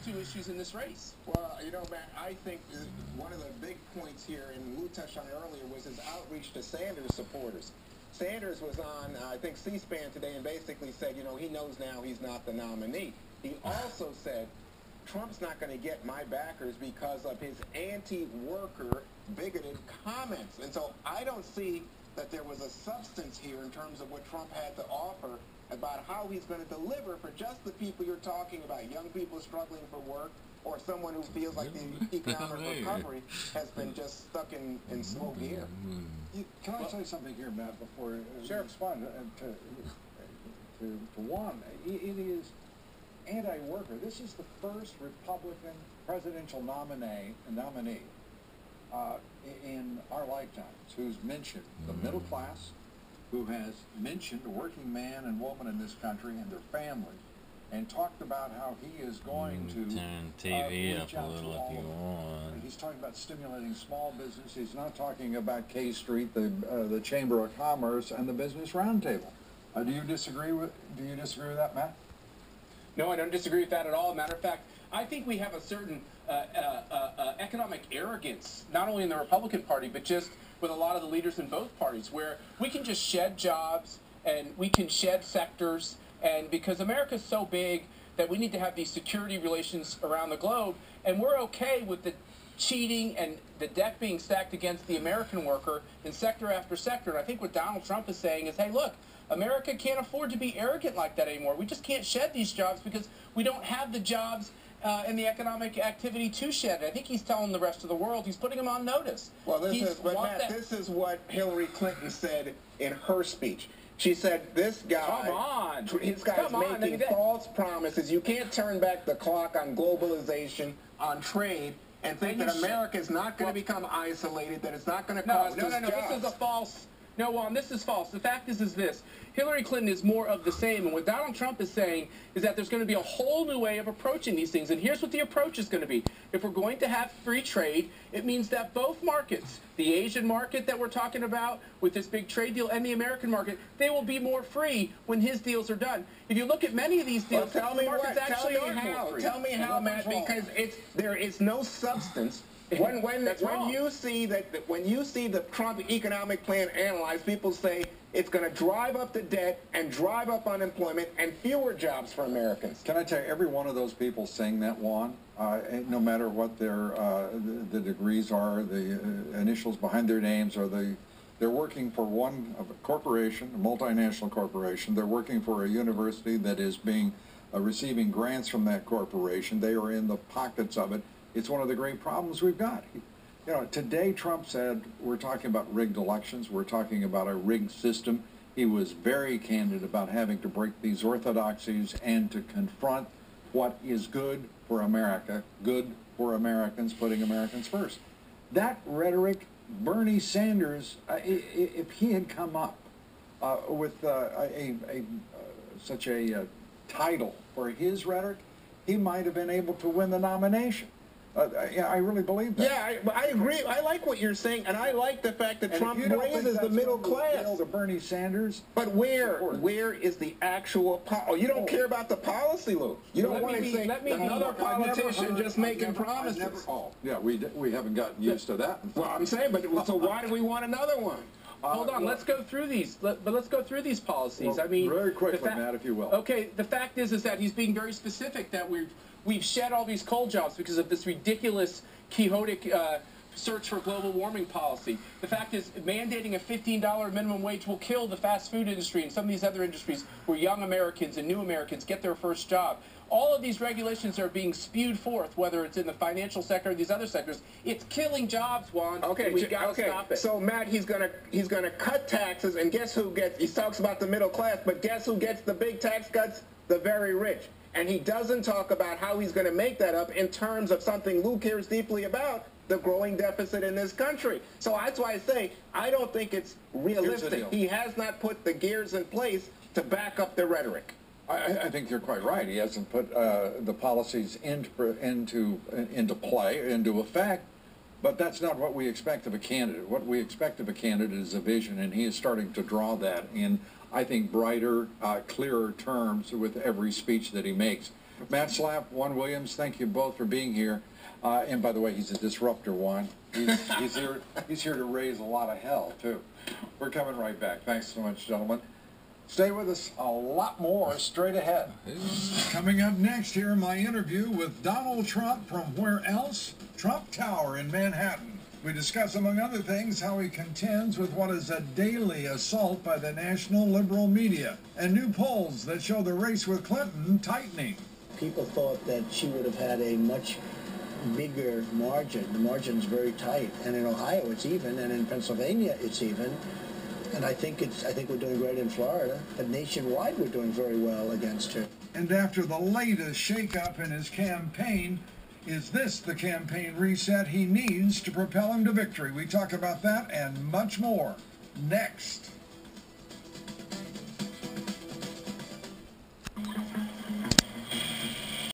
two issues in this race. Well, you know, Matt, I think one of the big points here, and Lou touched on it earlier, was his outreach to Sanders supporters. Sanders was on, I think, C-SPAN today and basically said, you know, he knows now he's not the nominee. He also said, Trump's not going to get my backers because of his anti-worker, bigoted comments. And so I don't see that there was a substance here in terms of what Trump had to offer about how he's going to deliver for just the people you're talking about, young people struggling for work, or someone who feels like the economic recovery has been just stuck in slow gear. Can I say something here, Matt, before sure. you respond to Juan? It is anti-worker. This is the first Republican presidential nominee in our lifetimes who's mentioned the middle class, who has mentioned a working man and woman in this country and their families, and talked about how he is going to turn TV up reach a out little to if all you of them. want. He's talking about stimulating small business. He's not talking about K Street, the Chamber of Commerce, and the Business Roundtable. Do you disagree with that, Matt? No, I don't disagree with that at all. Matter of fact, I think we have a certain economic arrogance, not only in the Republican Party, but just with a lot of the leaders in both parties, where we can just shed jobs and we can shed sectors, and because America's so big that we need to have these security relations around the globe, and we're okay with the cheating and the deck being stacked against the American worker in sector after sector. And I think what Donald Trump is saying is, hey, look, America can't afford to be arrogant like that anymore. We just can't shed these jobs because we don't have the jobs and the economic activity to shed. I think he's telling the rest of the world, he's putting them on notice. Well, this is what Hillary Clinton said in her speech. She said, this guy, this guy's making false promises. You can't turn back the clock on globalization, on trade, and think that America is not going to become isolated, that it's not going to cost us jobs. This is a false... No, Juan, this is false. The fact is this. Hillary Clinton is more of the same, and what Donald Trump is saying is that there's going to be a whole new way of approaching these things, and here's what the approach is going to be. If we're going to have free trade, it means that both markets, the Asian market that we're talking about with this big trade deal and the American market, they will be more free when his deals are done. If you look at many of these deals, tell me how, Matt, because there is no substance. When you see the Trump economic plan analyzed, people say it's going to drive up the debt and drive up unemployment and fewer jobs for Americans. Can I tell you, every one of those people saying that, Juan, no matter what their the degrees are, the initials behind their names, or they're working for a corporation, a multinational corporation. They're working for a university that is receiving grants from that corporation. They are in the pockets of it. It's one of the great problems we've got. You know, today Trump said we're talking about rigged elections. We're talking about a rigged system. He was very candid about having to break these orthodoxies and to confront what is good for America, good for Americans, putting Americans first. That rhetoric, Bernie Sanders, if he had come up with such a title for his rhetoric, he might have been able to win the nomination. Yeah, I really believe that. Yeah, I agree. I like what you're saying, and I like the fact that Trump raises the middle class. To Bernie Sanders. But where is the actual you don't care about the policy, Lou. You don't want to say another politician just making promises. Yeah, we haven't gotten used to that. Well, I'm saying, but so why do we want another one? Hold on, let's go through these. Let's go through these policies. Well, I mean, very quickly, Matt, if you will. Okay, the fact is that he's being very specific that we've shed all these coal jobs because of this ridiculous Quixotic search for global warming policy. The fact is, mandating a $15 minimum wage will kill the fast food industry and some of these other industries where young Americans and new Americans get their first job. All of these regulations are being spewed forth, whether it's in the financial sector or these other sectors. It's killing jobs, Juan. Okay, we got to stop it. So Matt, he's gonna cut taxes, and guess who gets? He talks about the middle class, but guess who gets the big tax cuts? The very rich. And he doesn't talk about how he's going to make that up in terms of something Lou cares deeply about, the growing deficit in this country. So that's why I say I don't think it's realistic. He has not put the gears in place to back up the rhetoric. I think you're quite right. He hasn't put the policies into play, into effect. But that's not what we expect of a candidate. What we expect of a candidate is a vision, and he is starting to draw that in, I think, brighter, clearer terms with every speech that he makes. Matt Slapp, Juan Williams, thank you both for being here. And by the way, he's a disruptor, Juan. He's here to raise a lot of hell, too. We're coming right back. Thanks so much, gentlemen. Stay with us. A lot more straight ahead. Coming up next here, my interview with Donald Trump from where else? Trump Tower in Manhattan. We discuss, among other things, how he contends with what is a daily assault by the national liberal media and new polls that show the race with Clinton tightening. People thought that she would have had a much bigger margin. The margin's very tight, and in Ohio it's even, and in Pennsylvania it's even. And I think we're doing great in Florida, but nationwide we're doing very well against her. And after the latest shakeup in his campaign, is this the campaign reset he needs to propel him to victory? We talk about that and much more next.